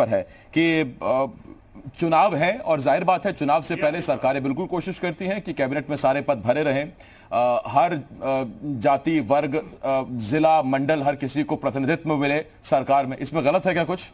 पर है कि चुनाव है और जाहिर बात है चुनाव से पहले सरकारें बिल्कुल कोशिश करती हैं कि कैबिनेट में सारे पद भरे रहें, हर जाति वर्ग जिला मंडल हर किसी को प्रतिनिधित्व मिले सरकार में। इसमें गलत है क्या कुछ?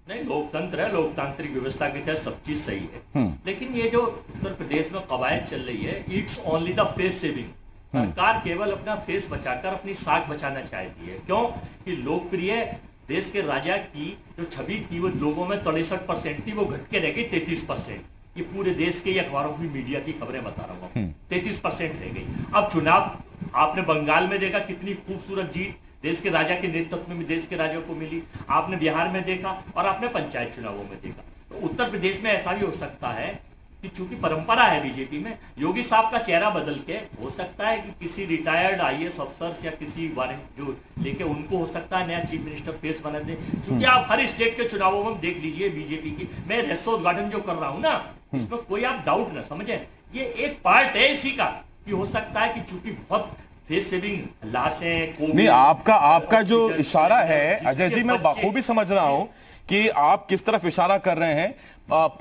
नहीं, लोकतंत्र है, लोकतांत्रिक व्यवस्था के तहत सब चीज सही है। लेकिन ये जो उत्तर प्रदेश में कवायद चल रही है, it's only the face saving. सरकार केवल अपना फेस बचाकर अपनी साख बचाना चाहती है। क्यों? कि लोकप्रिय देश के राजा की जो छवि थी वो लोगों में 63% थी, वो घट के रह गई 33%। ये पूरे देश के अखबारों की मीडिया की खबरें बता रहा हूँ, 33% रह गई। अब चुनाव आपने बंगाल में देखा, कितनी खूबसूरत जीत देश के राजा के नेतृत्व में देश के राजा को मिली। आपने बिहार में देखा और आपने पंचायत चुनावों में देखा। तो उत्तर प्रदेश में ऐसा भी हो सकता है कि चूंकि परंपरा है बीजेपी में, योगी साहब का चेहरा बदल के हो सकता है कि किसी रिटायर्ड आईएएस अफसर या किसी वारंट जो लेके उनको हो सकता है नया चीफ मिनिस्टर फेस बना दे। क्योंकि आप हर स्टेट के चुनावों में देख लीजिए बीजेपी की, मैं रसोद्घाटन जो कर रहा हूं ना, इसमें कोई आप डाउट ना समझे, ये एक पार्ट है इसी का कि हो सकता है कि चूंकि बहुत फेस सेविंग लाशें नहीं, आपका जो इशारा है अजय जी, मैं बखूबी समझ रहा हूं कि आप किस तरफ इशारा कर रहे हैं।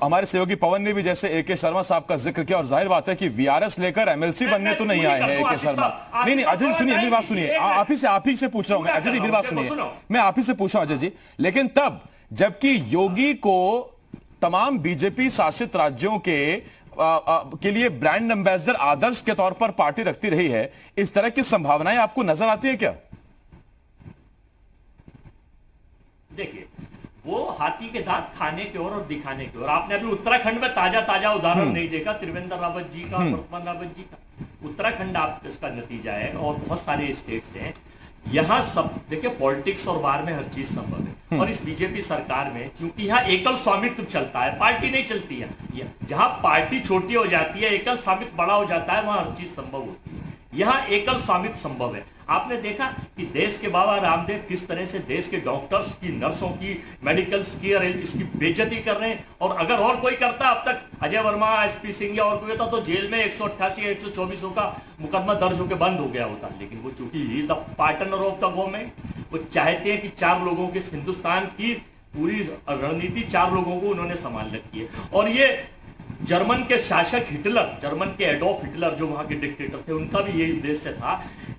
हमारे सहयोगी पवन ने भी जैसे एके शर्मा साहब का जिक्र किया और जाहिर बात है कि वीआरएस लेकर एमएलसी बनने तो नहीं आए हैं एके शर्मा। नहीं अजय जी सुनिए, मेरी बात सुनिए, आप ही से पूछ रहा हूं मैं। अजय जी मेरी बात सुनिए, मैं आप ही से पूछ रहा हूं अजय जी। लेकिन तब जबकि योगी को तमाम बीजेपी शासित राज्यों के लिए ब्रांड एम्बेसडर आदर्श के तौर पर पार्टी रखती रही है, इस तरह की संभावनाएं आपको नजर आती है क्या? देखिए, वो हाथी के दांत खाने की ओर और दिखाने की ओर। आपने अभी उत्तराखंड में ताजा उदाहरण नहीं देखा त्रिवेंद्र रावत जी का, वर्तमान रावत जी का। उत्तराखंड आप इसका नतीजा है और बहुत सारे स्टेट्स हैं। यहाँ सब देखिए, पॉलिटिक्स और बार में हर चीज संभव है। और इस बीजेपी सरकार में क्योंकि यहाँ एकल स्वामित्व चलता है, पार्टी नहीं चलती है। जहां पार्टी छोटी हो जाती है, एकल स्वामित्व बड़ा हो जाता है, वहां हर चीज संभव होती है। यहाँ एकल स्वामित्व संभव है। आपने देखा कि देश के बाबा रामदेव किस तरह से देश के डॉक्टर्स की, नर्सों की, मेडिकल केयर इसकी बेइज्जती कर रहे हैं। और अगर और कोई करता, अब तक अजय वर्मा, एसपी सिंह या और कोई होता तो जेल में 188 या 124 का मुकदमा दर्ज होकर बंद हो गया होता। लेकिन वो चूंकि he is the partner of the government, वो चाहते हैं कि 4 लोगों के हिंदुस्तान की पूरी रणनीति 4 लोगों को उन्होंने संभाल रखी है। और ये जर्मन के शासक हिटलर, जर्मन के एडोल्फ हिटलर जो वहां के डिक्टेटर थे, उनका भी यही उद्देश्य था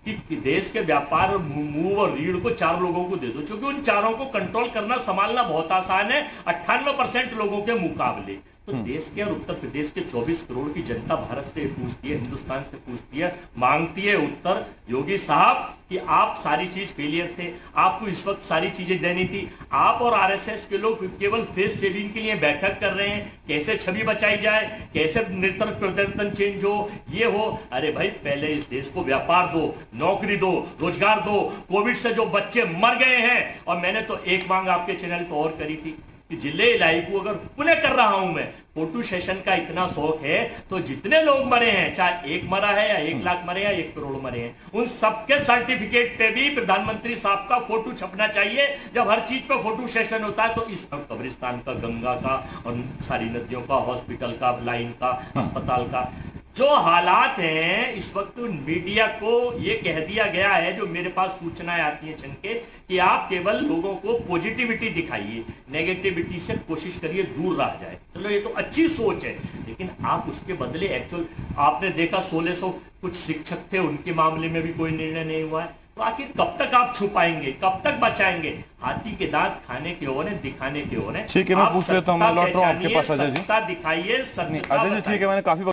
कि देश के व्यापार और मूव और रीढ़ को 4 लोगों को दे दो, क्योंकि उन 4 को कंट्रोल करना, संभालना बहुत आसान है 98% लोगों के मुकाबले। तो देश के और उत्तर प्रदेश के 24 करोड़ की जनता भारत से पूछती है, हिंदुस्तान से पूछती है, मांगती है उत्तर, योगी साहब कि आप सारी चीज फेलियर थे, आपको इस वक्त सारी चीजें देनी थी। आप और आरएसएस के लोग केवल फेस सेविंग के लिए बैठक कर रहे हैं, कैसे छवि बचाई जाए, कैसे निरंतर परिवर्तन चेंज हो, ये हो। अरे भाई, पहले इस देश को व्यापार दो, नौकरी दो, रोजगार दो। कोविड से जो बच्चे मर गए हैं, और मैंने तो एक मांग आपके चैनल पर और करी थी कि जिले इलाही को अगर पुनः कर रहा हूं मैं, फोटो सेशन का इतना शौक है तो जितने लोग मरे हैं, चाहे 1 मरा है या 1 लाख मरे या 1 करोड़ मरे हैं, उन सबके सर्टिफिकेट पे भी प्रधानमंत्री साहब का फोटो छपना चाहिए। जब हर चीज पे फोटो सेशन होता है तो इस कब्रिस्तान का, गंगा का और सारी नदियों का, हॉस्पिटल का, लाइन का, अस्पताल का जो हालात हैं इस वक्त, मीडिया को ये कह दिया गया है, जो मेरे पास सूचनाएं आती हैं छनके, कि आप केवल लोगों को पॉजिटिविटी दिखाइए, नेगेटिविटी से कोशिश करिए दूर रह जाए। चलो ये तो अच्छी सोच है, लेकिन आप उसके बदले एक्चुअल आपने देखा 1600 कुछ शिक्षक थे, उनके मामले में भी कोई निर्णय नहीं हुआ है। तो आखिर कब तक आप छुपाएंगे, कब तक बचाएंगे? हाथी के दांत खाने के ओर है, दिखाने के ओर है। ठीक है, मैं पूछ लेता हूँ, मैं लौट रहा हूँ आपके पास अजय जी। दिखाइए, अजय जी ठीक है, मैंने काफी